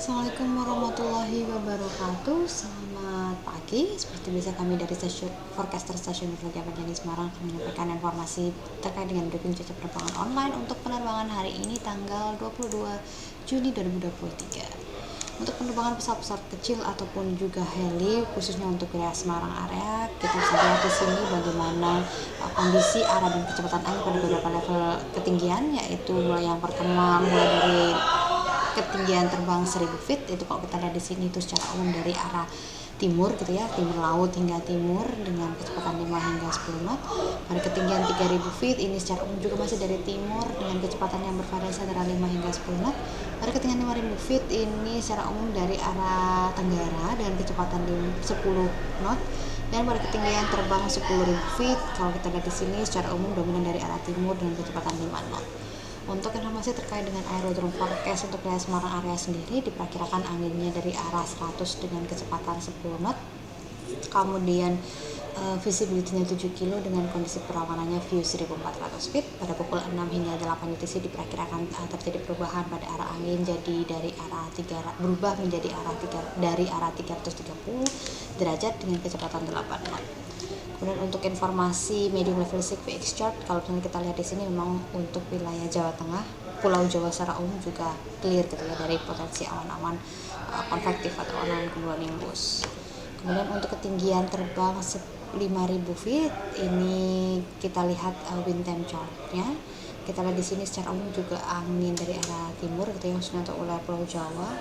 Assalamualaikum warahmatullahi wabarakatuh. Selamat pagi. Seperti biasa kami dari stasiun Forecaster Stasiun Meteorologi di Semarang akan menyampaikan informasi terkait dengan briefing cuaca penerbangan online untuk penerbangan hari ini tanggal 22 Juni 2023. Untuk penerbangan pesawat-pesawat kecil ataupun juga heli, khususnya untuk wilayah Semarang area, kita bisa lihat di sini bagaimana kondisi arah dan kecepatan angin pada beberapa level ketinggian, yaitu mulai yang pertama mulai dari ketinggian terbang 1000 feet. Itu kalau kita lihat di sini itu secara umum dari arah timur gitu ya, timur laut hingga timur dengan kecepatan 5 hingga 10 knot. Pada ketinggian 3000 feet ini secara umum juga masih dari timur dengan kecepatan yang bervariasi antara 5 hingga 10 knot. Pada ketinggian 5000 feet ini secara umum dari arah tenggara dengan kecepatan 10 knot. Dan pada ketinggian terbang 10.000 feet kalau kita lihat di sini secara umum dominan dari arah timur dengan kecepatan 5 knot. Untuk informasi terkait dengan aerodrome forecast untuk wilayah Semarang area sendiri, diperkirakan anginnya dari arah 100 dengan kecepatan 10 knot. Kemudian visibility-nya 7 kilo dengan kondisi perawanannya view 1400 feet. Pada pukul 6 hingga 8 UTC diperkirakan terjadi perubahan pada arah angin, jadi dari arah 3 berubah menjadi dari arah 330 derajat dengan kecepatan 8 knot. Kemudian untuk informasi medium level sick VX chart, kalau misalnya kita lihat di sini memang untuk wilayah Jawa Tengah, Pulau Jawa secara umum juga clear gitu ya dari potensi awan-awan konvektif atau awan cumulonimbus. Kemudian untuk ketinggian terbang 5000 feet ini kita lihat wind time chartnya. Kita lihat di sini secara umum juga angin dari arah timur gitu ya, khususnya untuk wilayah Pulau Jawa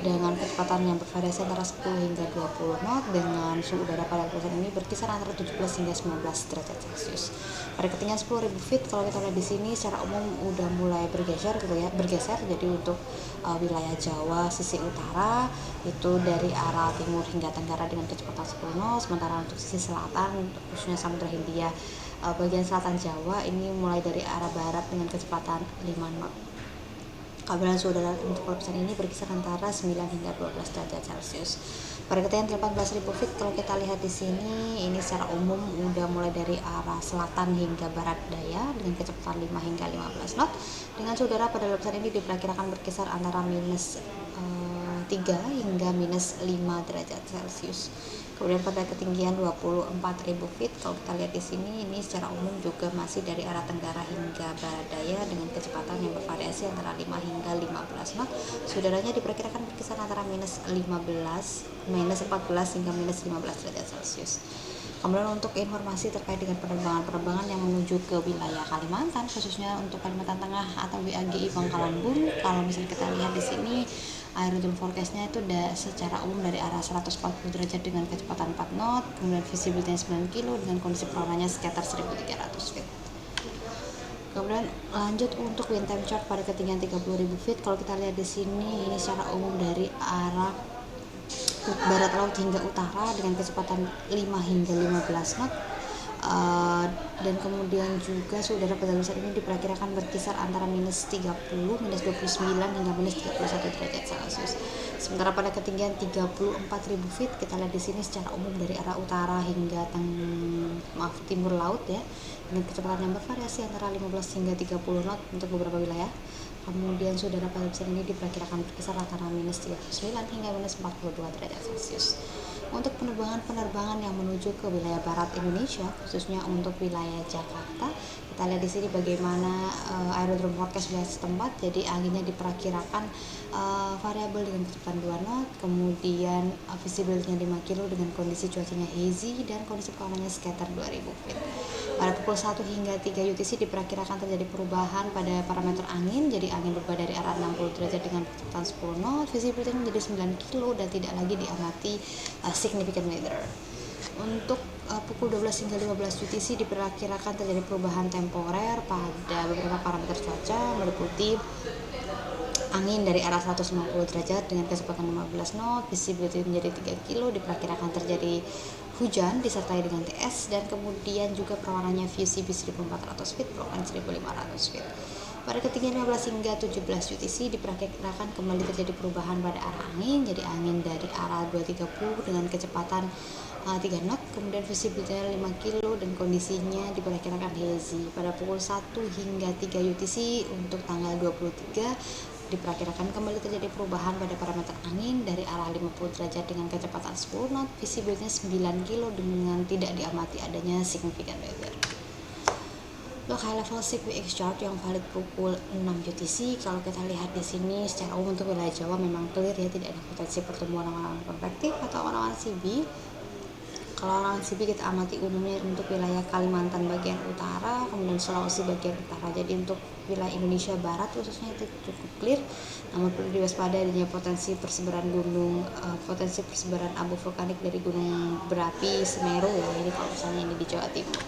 dengan kecepatan yang bervariasi antara 10 hingga 20 knot dengan suhu udara pada kawasan ini berkisar antara 17 hingga 19 derajat Celcius. Pada ketinggian 10.000 feet kalau kita lihat di sini secara umum udah mulai bergeser gitu ya, jadi untuk wilayah Jawa sisi utara itu dari arah timur hingga tenggara dengan kecepatan 10 knot, sementara untuk sisi selatan khususnya Samudra Hindia bagian selatan Jawa ini mulai dari arah barat dengan kecepatan 5 knot. Kabaran suhu udara untuk lapisan ini berkisar antara 9 hingga 12 derajat Celcius. Pada ketinggian 18.000 feet kalau kita lihat di sini ini secara umum udah mulai dari arah selatan hingga barat daya dengan kecepatan 5 hingga 15 knot. Dengan suhu udara pada lapisan ini diperkirakan berkisar antara minus 3 hingga minus 5 derajat Celcius. Kemudian pada ketinggian 24.000 feet kalau kita lihat di sini ini secara umum juga masih dari arah tenggara hingga barat daya dengan kecepatan yang bervariasi antara 5 hingga 15 knot. Udaranya diperkirakan berkisar antara minus 14 hingga minus 15 derajat Celcius. Kemudian untuk informasi terkait dengan penerbangan yang menuju ke wilayah Kalimantan, khususnya untuk Kalimantan Tengah atau WAGI Pangkalan Bun, kalau misalnya kita lihat di sini aerodrome forecastnya itu secara umum dari arah 140 derajat dengan kecepatan 4 knot, kemudian visibility 9 kilo dengan kondisi perawanannya sekitar 1300 feet. Kemudian lanjut untuk wind time chart pada ketinggian 30.000 feet kalau kita lihat di sini ini secara umum dari arah barat laut hingga utara dengan kecepatan 5 hingga 15 knot. Dan kemudian juga suhu udara pada saat ini diperkirakan berkisar antara minus 30, minus 29 hingga minus 31 derajat Celcius. Sementara pada ketinggian 34.000 feet kita lihat di sini secara umum dari arah utara hingga timur laut ya dengan kecepatan yang bervariasi antara 15 hingga 30 knot untuk beberapa wilayah. Kemudian suhu udara pada saat ini diperkirakan berkisar antara minus 39 hingga minus 42 derajat Celcius. Untuk penerbangan yang menuju ke wilayah barat Indonesia, khususnya untuk wilayah Jakarta, kita lihat di sini bagaimana aerodrome forecast wilayah setempat. Jadi anginnya diperkirakan variabel dengan kecepatan 2 knot, kemudian visibility-nya 5 kilo dengan kondisi cuacanya hazy dan kondisi perawanannya sekitar 2000 feet. Pada pukul 1 hingga 3 UTC diperkirakan terjadi perubahan pada parameter angin, jadi angin berubah dari arah 60 derajat dengan kecepatan 10 knot, visibility menjadi 9 kilo dan tidak lagi diamati significant weather. Untuk pukul 12 hingga 15 UTC diperkirakan terjadi perubahan temporer pada beberapa parameter cuaca meliputi angin dari arah 150 derajat dengan kecepatan 15 knot, visibility menjadi 3 kilo, diperkirakan terjadi hujan disertai dengan TS dan kemudian juga perawanannya VCB 1400 feet, perawanan 1500 feet. Pada ketinggian 15 hingga 17 UTC diperkirakan kembali terjadi perubahan pada arah angin, jadi angin dari arah 230 dengan kecepatan 3 knot, kemudian visibility 5 kilo dan kondisinya diperkirakan hazy. Pada pukul 1 hingga 3 UTC untuk tanggal 23 Diperkirakan kembali terjadi perubahan pada parameter angin dari arah 50 derajat dengan kecepatan 10 knot, visibility 9 kilo dengan tidak diamati adanya signifikan weather. Untuk high level CPX chart yang valid pukul 6 UTC, kalau kita lihat di sini secara umum untuk wilayah Jawa memang clear ya, tidak ada potensi pertumbuhan awan-awan konvektif atau awan-awan CB. Kalau awan CB kita amati umumnya untuk wilayah Kalimantan bagian utara, kemudian Sulawesi bagian utara. Jadi untuk wilayah Indonesia Barat khususnya itu cukup clear, namun perlu diwaspadai adanya potensi persebaran potensi persebaran abu vulkanik dari gunung berapi Semeru ya. Ini kalau misalnya ini di Jawa Timur.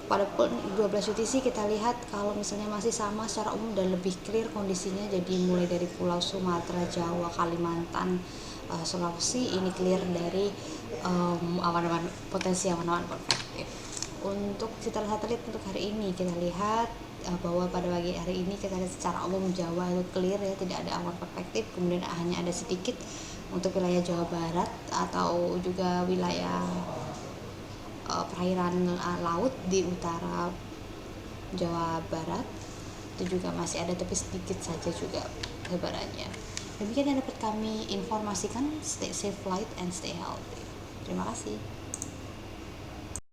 Pada pukul 12 UTC kita lihat kalau misalnya masih sama secara umum dan lebih clear kondisinya, jadi mulai dari Pulau Sumatera, Jawa, Kalimantan, Sulawesi ini clear dari potensi awan-awan konvektif. Untuk sekitar satelit untuk hari ini kita lihat bahwa pada pagi hari ini kita lihat secara umum Jawa itu clear ya, tidak ada awan konvektif, kemudian hanya ada sedikit untuk wilayah Jawa Barat atau juga wilayah perairan laut di utara Jawa Barat itu juga masih ada, tapi sedikit saja juga sebarannya. Demikian yang dapat kami informasikan. Stay safe flight and stay healthy. Terima kasih.